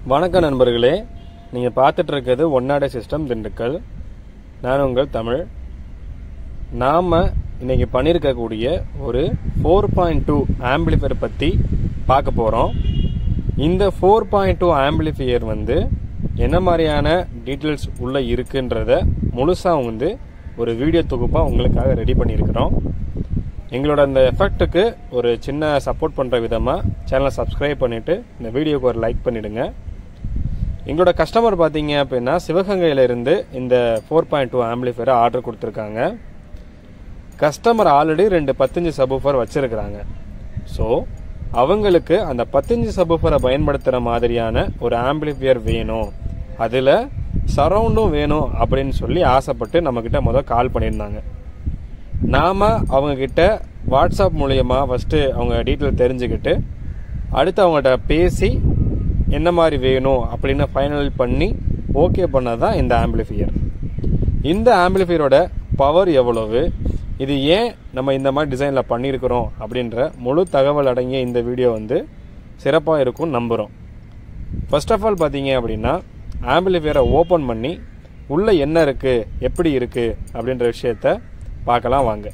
வணக்கம் நண்பர்களே, நீங்கள் பார்த்துட்டு இருக்கிறது ஒன்னாடை சிஸ்டம் திண்டுக்கல். நான் உங்கள் தமிழ். நாம் இன்னைக்கு பண்ணியிருக்கக்கூடிய ஒரு 4.2 ஆம்பிளிஃபையர் பற்றி பார்க்க போகிறோம். இந்த 4.2 ஆம்பிளிஃபையர் என்ன மாதிரியான டீட்டெயில்ஸ் உள்ளே இருக்குன்றத முழுசாக ஒரு வீடியோ தொகுப்பாக உங்களுக்காக ரெடி பண்ணியிருக்கிறோம். எங்களோட அந்த எஃபெக்ட்டுக்கு ஒரு சின்ன சப்போர்ட் பண்ணுற விதமாக சேனலை சப்ஸ்கிரைப் பண்ணிவிட்டு இந்த வீடியோக்கு ஒரு லைக் பண்ணிவிடுங்க. எங்களோட கஸ்டமர் பார்த்தீங்க அப்படின்னா சிவகங்கையிலிருந்து இந்த 4.2 ஆம்பிளிஃபையரை ஆர்டர் கொடுத்துருக்காங்க. கஸ்டமர் ஆல்ரெடி 2 15 சப்வூஃபர் வச்சுருக்கிறாங்க. ஸோ அவங்களுக்கு அந்த 15 சப்வூஃபரை பயன்படுத்துகிற மாதிரியான ஒரு ஆம்பிளிஃபையர் வேணும், அதில் சரவுண்டும் வேணும் அப்படின்னு சொல்லி ஆசைப்பட்டு நம்மக்கிட்ட கால் பண்ணியிருந்தாங்க. நாம் அவங்கக்கிட்ட வாட்ஸ்அப் மூலயமா ஃபஸ்ட்டு அவங்க டீட்டெயில் தெரிஞ்சுக்கிட்டு அடுத்து அவங்கள்ட்ட பேசி என்ன மாதிரி வேணும் அப்படின்னு ஃபைனல் பண்ணி ஓகே பண்ணதான் இந்த ஆம்பிளிஃபையர். இந்த ஆம்பிளிஃபையரோட பவர் எவ்வளவு, இது ஏன் நம்ம இந்த மாதிரி டிசைனில் பண்ணியிருக்கிறோம் அப்படின்ற முழு தகவல் அடங்கிய இந்த வீடியோ சிறப்பாக இருக்கும்னு நம்புகிறோம். ஃபர்ஸ்ட் ஆஃப் ஆல் பார்த்தீங்க அப்படின்னா ஆம்பிளிஃபையரை ஓப்பன் பண்ணி உள்ளே என்ன இருக்குது, எப்படி இருக்குது அப்படின்ற விஷயத்த பார்க்கலாம் வாங்க.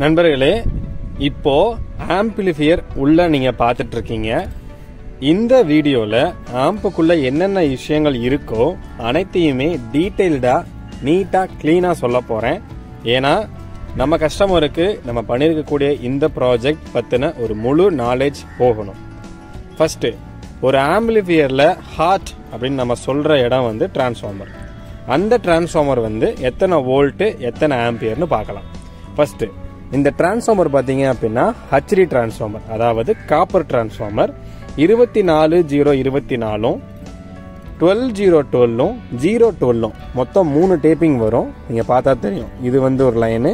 நண்பர்களே, இப்போ ஆம்பிளிஃபையர் உள்ள நீங்க பார்த்துட்டு இருக்கீங்க. இந்த வீடியோல ஆம்புக்குள்ள என்னென்ன விஷயங்கள் இருக்கோ அனைத்தையுமே டீட்டெயில்டா நீட்டா கிளீனா சொல்ல போறேன். ஏன்னா நம்ம கஸ்டமருக்கு நம்ம பண்ணிருக்கக்கூடிய இந்த ப்ராஜெக்ட் பத்தின ஒரு முழு நாலேஜ் போகணும். ஃபர்ஸ்ட், ஒரு ஆம்பிளிஃபையர்ல ஹார்ட் அப்படின்னு நம்ம சொல்ற இடம் டிரான்ஸ்ஃபார்மர். அந்த டிரான்ஸ்ஃபார்மர் எத்தனை வோல்ட் எத்தனை ஆம்பியர்னு பார்க்கலாம். ஃபர்ஸ்ட், இந்த டிரான்ஸ்ஃபார்மர் பார்த்தீங்க அப்படின்னா ஹச்டி டிரான்ஸ்ஃபார்மர், அதாவது காப்பர் டிரான்ஸ்ஃபார்மர். 24/024 12/012 012 மொத்தம் 3 டேப்பிங் வரும். நீங்க பார்த்தா தெரியும். இது ஒரு லைனு,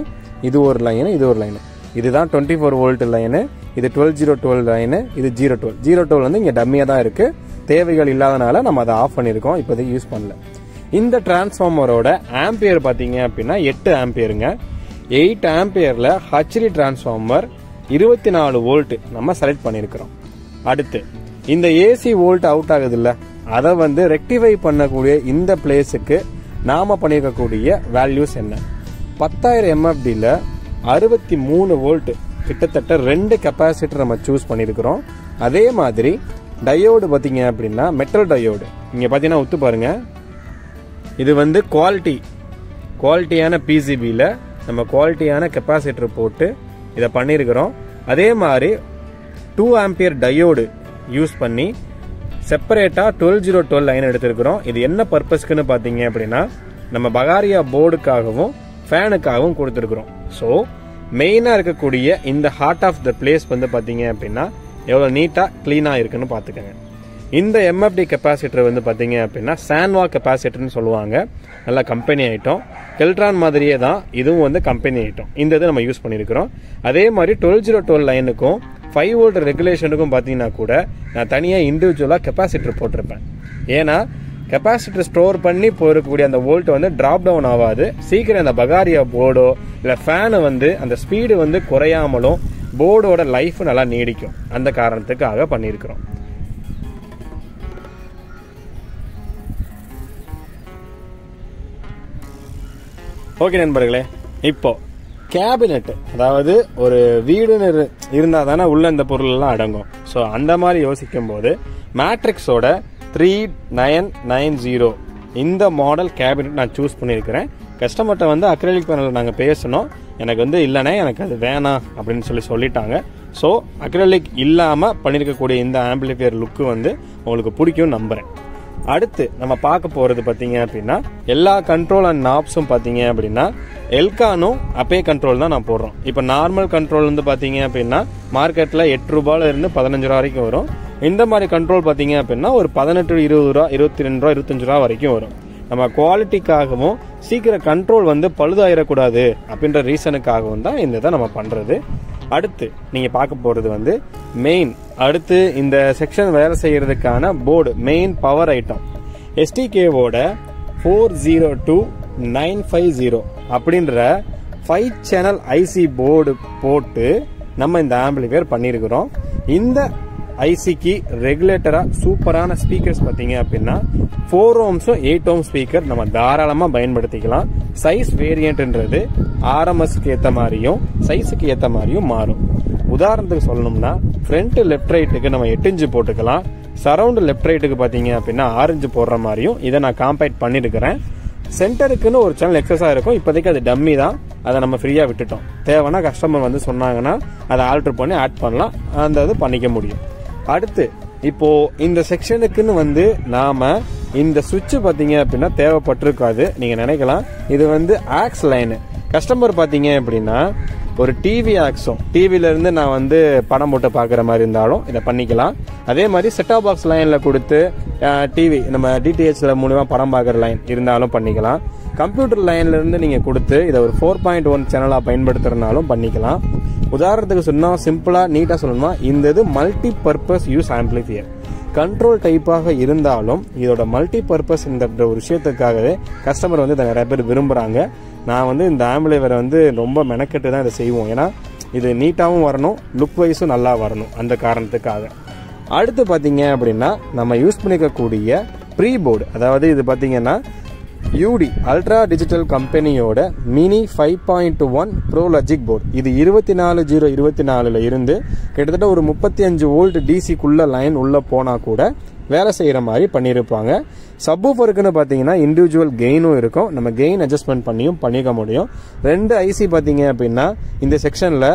இது ஒரு லைனு, இது ஒரு லைனு. இதுதான் 24 வோல்ட் லைனு, இது 12/012 லைனு, இது 012. 012 இங்க டம்மியா தான் இருக்கு. தேவைகள் இல்லாதனால நம்ம அதை ஆஃப் பண்ணிருக்கோம், இப்போதைக்கு யூஸ் பண்ணல. இந்த டிரான்ஸ்ஃபார்மரோட ஆம்பியர் பார்த்தீங்க அப்படின்னா 8 ஆம்பியருங்க. 8 ஆம்பியர்ல ஹச்டி டிரான்ஸ்ஃபார்மர் 24 வோல்ட் நம்ம செலக்ட் பண்ணிருக்கிறோம். அடுத்து இந்த ஏசி வோல்ட் அவுட் ஆகுது இல்ல, அதை ரெக்டிஃபை பண்ணக்கூடிய இந்த பிளேஸுக்கு நாம பண்ணிருக்கக்கூடிய வேல்யூஸ் என்ன? 10,000 MFDல 63 வோல்ட், கிட்டத்தட்ட 2 கெப்பாசிட்டர் நம்ம சூஸ் பண்ணிருக்கிறோம். அதே மாதிரி டயோடு பாத்தீங்க அப்படின்னா மெட்டல் டயோடு. இங்க பாத்தீங்கன்னா ஒத்து பாருங்க, இது குவாலிட்டியான பிசிபில நம்ம குவாலிட்டியான கெப்பாசிட்டர் போட்டு இதை பண்ணியிருக்கிறோம். அதே மாதிரி 2 ஆம்பியர் டயோடு யூஸ் பண்ணி செப்பரேட்டாக 12/012 லைன் எடுத்திருக்கிறோம். இது என்ன பர்பஸ்க்குன்னு பார்த்தீங்க அப்படின்னா நம்ம பகாரியா போர்டுக்காகவும் ஃபேனுக்காகவும் கொடுத்துருக்குறோம். ஸோ மெயினாக இருக்கக்கூடிய இந்த ஹார்ட் ஆஃப் த பிளேஸ் பார்த்தீங்க அப்படின்னா எவ்வளோ நீட்டாக க்ளீனாக இருக்குன்னு பார்த்துக்கோங்க. இந்த எம்எஃப்டி கெப்பாசிட்டர் பார்த்தீங்க அப்படின்னா சான்வா கெப்பாசிட்டர்னு சொல்லுவாங்க. நல்ல கம்பெனி ஐட்டம். கெல்ட்ரான் மாதிரியே தான் இதுவும் கம்பெனி ஐட்டம். இந்த இது நம்ம யூஸ் பண்ணியிருக்கிறோம். அதே மாதிரி 12/012 லைனுக்கும் 5 வோல்ட் ரெகுலேஷனுக்கும் பார்த்தீங்கன்னா கூட நான் தனியாக இண்டிவிஜுவலாக கெப்பாசிட்டர் போட்டிருப்பேன். ஏன்னா கெப்பாசிட்டர் ஸ்டோர் பண்ணி போயிருக்கக்கூடிய அந்த வோல்ட் வந்து டிராப் டவுன் ஆகாது. சீக்கிரம் அந்த பகாரியா போர்டோ இல்லை ஃபேனு வந்து அந்த ஸ்பீடு வந்து குறையாமலும் போர்டோட லைஃப் நல்லா நீடிக்கும். அந்த காரணத்துக்காக பண்ணியிருக்கிறோம். ஓகே நண்பர்களே, இப்போ கேபினெட், அதாவது ஒரு வீடுன்னு இருந்தால் தானே உள்ள இந்த பொருள் எல்லாம் அடங்கும். ஸோ அந்த மாதிரி யோசிக்கும் போது மேட்ரிக்ஸோட 3990 இந்த மாடல் கேபினெட் நான் சூஸ் பண்ணியிருக்கிறேன். கஸ்டமர்கிட்ட வந்து அக்ரிலிக் பேனல் நாங்கள் பேசணும், எனக்கு வந்து இல்லைன்னா எனக்கு அது வேணாம் அப்படின்னு சொல்லிட்டாங்க. ஸோ அக்ரிலிக் இல்லாமல் பண்ணியிருக்கக்கூடிய இந்த ஆம்பிளிஃபையர் லுக்கு வந்து உங்களுக்கு பிடிக்கும் நம்புகிறேன். அடுத்து நம்ம பார்க்க போகிறது பார்த்தீங்க அப்படின்னா எல்லா கண்ட்ரோல் அண்ட் நாப்ஸும் பார்த்தீங்க அப்படின்னா எல்கானும் அப்பே கண்ட்ரோல் தான் நான் போடுறோம். இப்போ நார்மல் கண்ட்ரோல் வந்து பார்த்தீங்க அப்படின்னா மார்க்கெட்டில் 8 ரூபாயில இருந்து 15 ரூபா வரைக்கும் வரும். இந்த மாதிரி கண்ட்ரோல் பார்த்தீங்க அப்படின்னா ஒரு 18, 20 ரூபா, 22 ரூபா, 25 ரூபா வரைக்கும் வரும். நம்ம குவாலிட்டிக்காகவும் சீக்கிரம் கண்ட்ரோல் வந்து பழுதாயிடக்கூடாது அப்படின்ற ரீசனுக்காகவும் தான் இந்த இதை நம்ம பண்ணுறது. அடுத்து நீங்கள் பார்க்க போகிறது வந்து மெயின், அடுத்து இந்த செக்ஷன் வேலை செய்கிறதுக்கான போர்டு, மெயின் பவர் ஐட்டம் எஸ்டிகேவோட 402950 அப்படின்ற 5 சேனல் ஐசி போர்டு போட்டு நம்ம இந்த ஆம்பிளிஃபையர் பண்ணியிருக்கிறோம். இந்த ஐசிக்கு ரெகுலேட்டராக சூப்பரான ஸ்பீக்கர்ஸ் பார்த்தீங்க அப்படின்னா 4 ohmஸும் 8 ohm ஸ்பீக்கர் நம்ம தாராளமாக பயன்படுத்திக்கலாம். சைஸ் வேரியன்ட்ன்றது ஆர்எம்எஸ்க்கு ஏற்ற மாதிரியும் சைஸுக்கு ஏற்ற மாதிரியும் மாறும். உதாரணத்துக்கு சொல்லணும்னா ஃப்ரண்ட் லெஃப்ட் ரைட்டுக்கு நம்ம 8 inch போட்டுக்கலாம். சரௌண்ட் லெஃப்ட் ரைட்டுக்கு பார்த்தீங்க அப்படின்னா 6 inch போடுற மாதிரியும் இதை நான் காம்பேக்ட் பண்ணியிருக்கிறேன். சென்டருக்குன்னு ஒரு சேனல் எக்ஸஸாக இருக்கும். இப்போதைக்கு அது டம்மி தான், அதை நம்ம ஃப்ரீயாக விட்டுட்டோம். தேவைன்னா கஸ்டமர் வந்து சொன்னாங்கன்னா அதை ஆல்டர் பண்ணி ஆட் பண்ணலாம், அந்த இது பண்ணிக்க முடியும். அடுத்து இப்போ இந்த செக்ஷனுக்குன்னு வந்து நாம இந்த சுவிட்ச் பார்த்தீங்க அப்படின்னா தேவைப்பட்டிருக்காது. நீங்க நினைக்கலாம் இது வந்து ஆக்ஸ் லைனு. கஸ்டமர் பார்த்தீங்க அப்படின்னா ஒரு டிவி ஆக்ஸும், டிவில இருந்து நான் வந்து படம் போட்டு பார்க்குற மாதிரி இருந்தாலும் இதை பண்ணிக்கலாம். அதே மாதிரி செட்டாப் பாக்ஸ் லைனில் கொடுத்து டிவி நம்ம டிடிஹெச்ல மூலமா படம் பார்க்குற லைன் இருந்தாலும் பண்ணிக்கலாம். கம்ப்யூட்டர் லைன்ல இருந்து நீங்க கொடுத்து இதை ஒரு 4.1 சேனலாக பயன்படுத்துறதுனாலும் பண்ணிக்கலாம். உதாரணத்துக்கு சொன்னா சிம்பிளா நீட்டா சொல்லணும்னா இந்த இது multi purpose use amplifier. Control டைப்பாக இருந்தாலும் இதோட மல்டி பர்பஸ் இந்த ஒரு விஷயத்துக்காகவே கஸ்டமர் வந்து இதை நிறைய பேர் விரும்புறாங்க. நான் வந்து இந்த ஆம்பிளிஃபையரை வந்து ரொம்ப மெனக்கெட்டு தான் இதை செய்வோம். ஏன்னா இது நீட்டாகவும் வரணும், லுக் வைஸும் நல்லா வரணும், அந்த காரணத்துக்காக. அடுத்து பார்த்தீங்க அப்படின்னா நம்ம யூஸ் பண்ணிக்கக்கூடிய ப்ரீ போர்டு, அதாவது இது பார்த்தீங்கன்னா யூடி அல்ட்ரா டிஜிட்டல் கம்பெனியோட மினி 5.1 ப்ரோ லாஜிக் போர்டு. இது 24024 இருந்து கிட்டத்தட்ட ஒரு 35 வோல்ட் டிசிக்குள்ள லைன் உள்ள போனா கூட வேலை செய்யற மாதிரி பண்ணியிருப்பாங்க. சப்வூஃபருக்குன்னு பார்த்தீங்கன்னா இண்டிவிஜுவல் கெயினும் இருக்கும், நம்ம கெயின் அட்ஜஸ்ட்மெண்ட் பண்ணியும் பண்ணிக்க முடியும். 2 ஐசி பார்த்தீங்க அப்படின்னா இந்த செக்ஷன்ல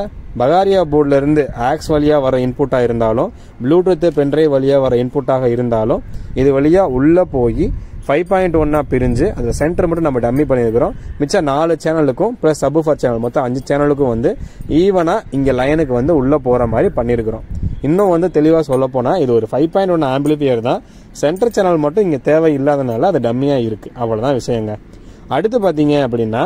பகாரியா போர்டில் இருந்து ஆக்ஸ் வழியாக வர இன்புட்டாக இருந்தாலும் ப்ளூடூத் பென்ட்ரைவ் வழியாக வர இன்புட்டாக இருந்தாலும் இது வழியாக உள்ளே போய் 5.1 பிரிஞ்சு அதில் சென்டர் மட்டும் நம்ம டம்மி பண்ணியிருக்கிறோம். மிச்சம் 4 சேனலுக்கும் ப்ளஸ் சப்வூஃபர் சேனல் மொத்தம் 5 சேனலுக்கும் வந்து ஈவனாக இங்கே லைனுக்கு வந்து உள்ளே போகிற மாதிரி பண்ணியிருக்கிறோம். இன்னும் வந்து தெளிவாக சொல்ல போனால் இது ஒரு 5.1 ஆம்பிளிஃபையர் தான். சென்டர் சேனல் மட்டும் இங்கே தேவை இல்லாதனால அது டம்மியாக இருக்குது, அவ்வளோதான் விஷயங்க. அடுத்து பார்த்தீங்க அப்படின்னா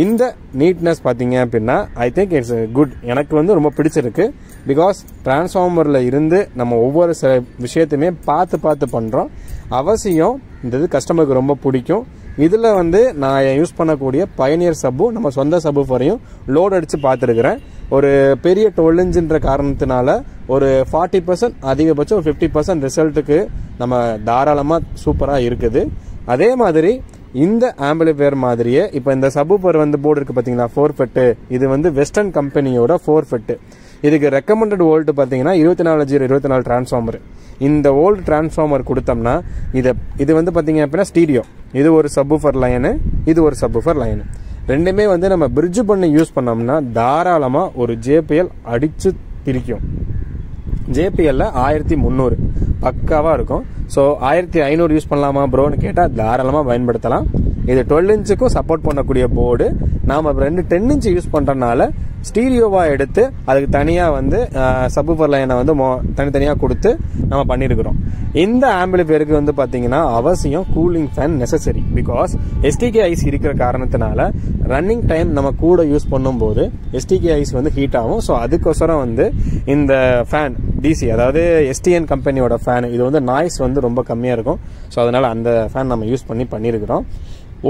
இந்த நீட்னஸ் பார்த்தீங்க அப்படின்னா ஐ திங்க் இட்ஸ் குட். எனக்கு வந்து ரொம்ப பிடிச்சிருக்கு. பிகாஸ் டிரான்ஸ்ஃபார்மரில் இருந்து நம்ம ஒவ்வொரு சில விஷயத்தையுமே பார்த்து பண்ணுறோம். அவசியம் இந்த இது கஸ்டமருக்கு ரொம்ப பிடிக்கும். இதில் வந்து நான் யூஸ் பண்ணக்கூடிய பயனியர் சப்பு நம்ம சொந்த சப்வூஃபரையும் லோட் அடித்து பார்த்துருக்குறேன். ஒரு பெரிய 12 inchன்ற காரணத்தினால ஒரு 40% அதிகபட்சம் ஒரு 50% ரிசல்ட்டுக்கு நம்ம தாராளமாக சூப்பராக இருக்குது. அதே மாதிரி இந்த ஆம்பிளிஃபையர் மாதிரியே இப்போ இந்த சப்வூஃபர் வந்து போர்டு இருக்குது பார்த்தீங்களா, 4 FET. இது வந்து வெஸ்டர்ன் கம்பெனியோட 4 FET. இதுக்கு ரெக்கமெண்டட் வோல்ட் பார்த்தீங்கன்னா 24 டிரான்ஸ்ஃபார்மர். இந்த வோல்ட் டிரான்ஸ்ஃபார்மர் கொடுத்தோம்னா இது வந்து பார்த்தீங்க அப்படின்னா ஸ்டீரியோ. இது ஒரு சப்வூஃபர் லைனு, இது ஒரு சப்வூஃபர் லைனு. ரெண்டுமே வந்து நம்ம பிரிட்ஜ் பண்ணி யூஸ் பண்ணோம்னா தாராளமாக ஒரு JPL அடித்து பிரிக்கும். JPL 1300 பக்காவாக இருக்கும். ஸோ 1500 யூஸ் பண்ணலாமா ப்ரோன்னு கேட்டால் தாராளமாக பயன்படுத்தலாம். இது 12 inchக்கும் சப்போர்ட் பண்ணக்கூடிய போர்டு. நாம் 10 inch யூஸ் பண்ணுறதுனால ஸ்டீரியோவாக எடுத்து அதுக்கு தனியாக வந்து சப்வூஃபர் லைனை வந்து தனித்தனியாக கொடுத்து நம்ம பண்ணியிருக்கிறோம். இந்த ஆம்பிளிஃபையருக்கு வந்து பார்த்தீங்கன்னா அவசியம் cooling fan necessary. Because STK IC இருக்கிற காரணத்தினால ரன்னிங் டைம் நம்ம கூட யூஸ் பண்ணும்போது STK ஐசி வந்து ஹீட் ஆகும். ஸோ அதுக்கோசரம் வந்து இந்த ஃபேன் டிசி, அதாவது எஸ்டிஎன் கம்பெனியோட ஃபேன். இது வந்து நாய்ஸ் வந்து ரொம்ப கம்மியாக இருக்கும். ஸோ அதனால் அந்த ஃபேன் நம்ம யூஸ் பண்ணியிருக்கிறோம்.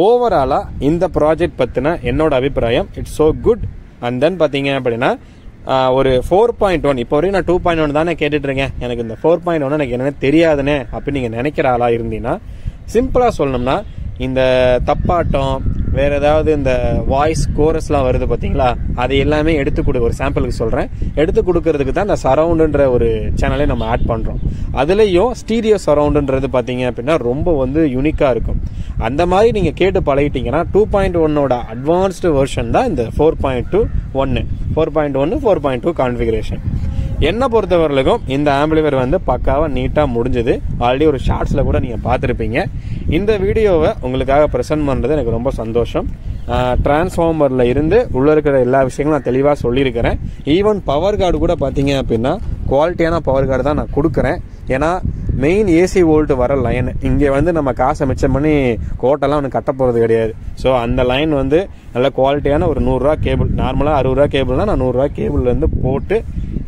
ஓவராலாக இந்த ப்ராஜெக்ட் பற்றின என்னோட அபிப்பிராயம், it's so good. And then பார்த்தீங்க அப்படின்னா ஒரு 4.1, இப்போ வரைக்கும் நான் 2.1 தானே கேட்டுட்ருக்கேன், எனக்கு இந்த 4.1 எனக்கு என்னென்ன தெரியாதுன்னு அப்படின்னு நீங்கள் நினைக்கிற ஆளாக இருந்தீங்கன்னா, சிம்பிளாக சொல்லணும்னா இந்த தப்பாட்டம் வேற ஏதாவது இந்த வாய்ஸ் கோரஸ்லாம் வருது பார்த்தீங்களா, அது எல்லாமே ஒரு சாம்பிளுக்கு சொல்கிறேன், எடுத்து கொடுக்கறதுக்கு தான் இந்த சரவுண்டுன்ற ஒரு சேனலே நம்ம ஆட் பண்ணுறோம். அதுலேயும் ஸ்டீரியோ சரவுண்டுன்றது பார்த்தீங்க அப்படின்னா ரொம்ப வந்து யூனிக்காக இருக்கும். அந்த மாதிரி நீங்கள் கேட்டு பழகிட்டீங்கன்னா 2.1ஓட அட்வான்ஸ்டு வெர்ஷன் தான் இந்த 4.1 4.2 கான்ஃபிகரேஷன். என்னை பொறுத்தவரைக்கும் இந்த ஆம்பிளிஃபையர் வந்து பக்காவாக நீட்டாக முடிஞ்சது. ஆல்ரெடி ஒரு ஷார்ட்ஸில் கூட நீங்கள் பார்த்துருப்பீங்க. இந்த வீடியோவை உங்களுக்காக ப்ரெசென்ட் பண்ணுறது எனக்கு ரொம்ப சந்தோஷம். டிரான்ஸ்ஃபார்மரில் இருந்து உள்ளே இருக்கிற எல்லா விஷயங்களும் நான் தெளிவாக சொல்லியிருக்கிறேன். ஈவன் பவர் கார்டு கூட பார்த்தீங்க அப்படின்னா குவாலிட்டியான பவர் கார்டு தான் நான் கொடுக்குறேன். ஏன்னா மெயின் ஏசி வோல்ட் வர லைன் இங்கே வந்து நம்ம காசை மிச்சம் பண்ணி கோட்டெல்லாம் ஒன்று கட்ட போகிறது கிடையாது. ஸோ அந்த லைன் வந்து நல்ல குவாலிட்டியான ஒரு 100 ரூபா கேபிள், நார்மலாக 60 ரூபா கேபிள்னா நான் 100 ரூபா கேபிள்லேருந்து போட்டு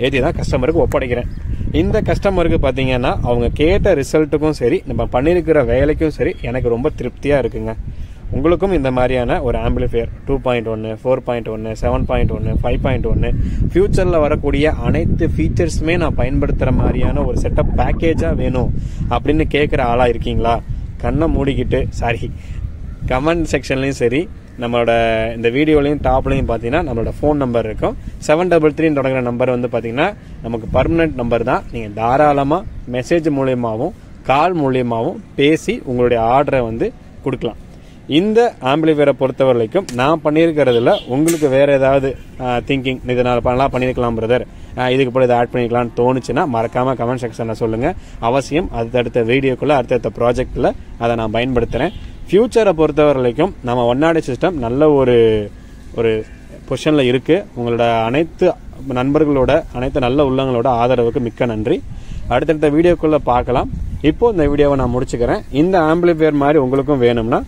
ஏற்றி தான் கஸ்டமருக்கு ஒப்படைக்கிறேன். இந்த கஸ்டமருக்கு பார்த்தீங்கன்னா அவங்க கேட்ட ரிசல்ட்டுக்கும் சரி, நம்ம பண்ணியிருக்கிற வேலைக்கும் சரி, எனக்கு ரொம்ப திருப்தியாக இருக்குங்க. உங்களுக்கும் இந்த மாதிரியான ஒரு ஆம்பிளிஃபையர் 2.1, 4.1, 7.1, 5.1 ஃபியூச்சரில் வரக்கூடிய அனைத்து ஃபீச்சர்ஸுமே நான் பயன்படுத்துகிற மாதிரியான ஒரு செட்டப் பேக்கேஜாக வேணும் அப்படின்னு கேட்குற ஆளாக இருக்கீங்களா? கண்ணை மூடிக்கிட்டு கமெண்ட் செக்ஷன்லையும் சரி, நம்மளோட இந்த வீடியோலையும் டாப்லையும் பார்த்தீங்கன்னா நம்மளோட ஃபோன் நம்பர் இருக்கும். 733 தொடங்குற நம்பர் வந்து பார்த்தீங்கன்னா நமக்கு பர்மனெண்ட் நம்பர் தான். நீங்கள் தாராளமாக மெசேஜ் மூலியமாகவும் கால் மூலியமாகவும் பேசி உங்களுடைய ஆர்டரை வந்து கொடுக்கலாம். இந்த ஆம்பிளிஃபையரை பொறுத்த வரைக்கும் நான் பண்ணியிருக்கிறதுல உங்களுக்கு வேற ஏதாவது திங்கிங், இதனால் பண்ணலாம் பண்ணியிருக்கலாம் பிரதர், இதுக்கு போல இதை ஆட் பண்ணிக்கலாம்னு தோணுச்சுன்னா மறக்காமல் கமெண்ட் செக்ஷனில் சொல்லுங்கள். அவசியம் அடுத்தடுத்த வீடியோக்குள்ளே அடுத்தடுத்த ப்ராஜெக்டில் அதை நான் பயன்படுத்துகிறேன். ஃபியூச்சரை பொறுத்த வரைக்கும் நம்ம ஒன்னாடி சிஸ்டம் நல்ல ஒரு பொசிஷனில் இருக்குது. உங்களோட அனைத்து நண்பர்களோட அனைத்து நல்ல உள்ளங்களோட ஆதரவுக்கு மிக்க நன்றி. அடுத்தடுத்த வீடியோக்குள்ளே பார்க்கலாம். இப்போ இந்த வீடியோவை நான் முடிச்சுக்கிறேன். இந்த ஆம்பிளிஃபையர் மாதிரி உங்களுக்கும் வேணும்னா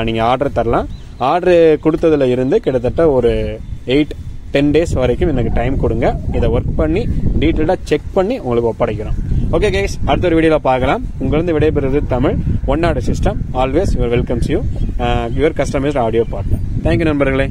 நீங்கள் ஆர்டர் தரலாம். ஆர்டர் கொடுத்ததுல இருந்து கிட்டத்தட்ட ஒரு 8-10 டேஸ் வரைக்கும் எனக்கு டைம் கொடுங்க. இதை ஒர்க் பண்ணி டீட்டெயிலாக செக் பண்ணி உங்களுக்கு ஒப்படைக்கிறோம். ஓகே கைஸ், அடுத்த ஒரு வீடியோவில் பார்க்கலாம். உங்களிருந்து விடைபெறுவது தமிழ், ஒன்னாடி system. Always your welcomes you, your customized audio partner. Thank you நண்பர்களே.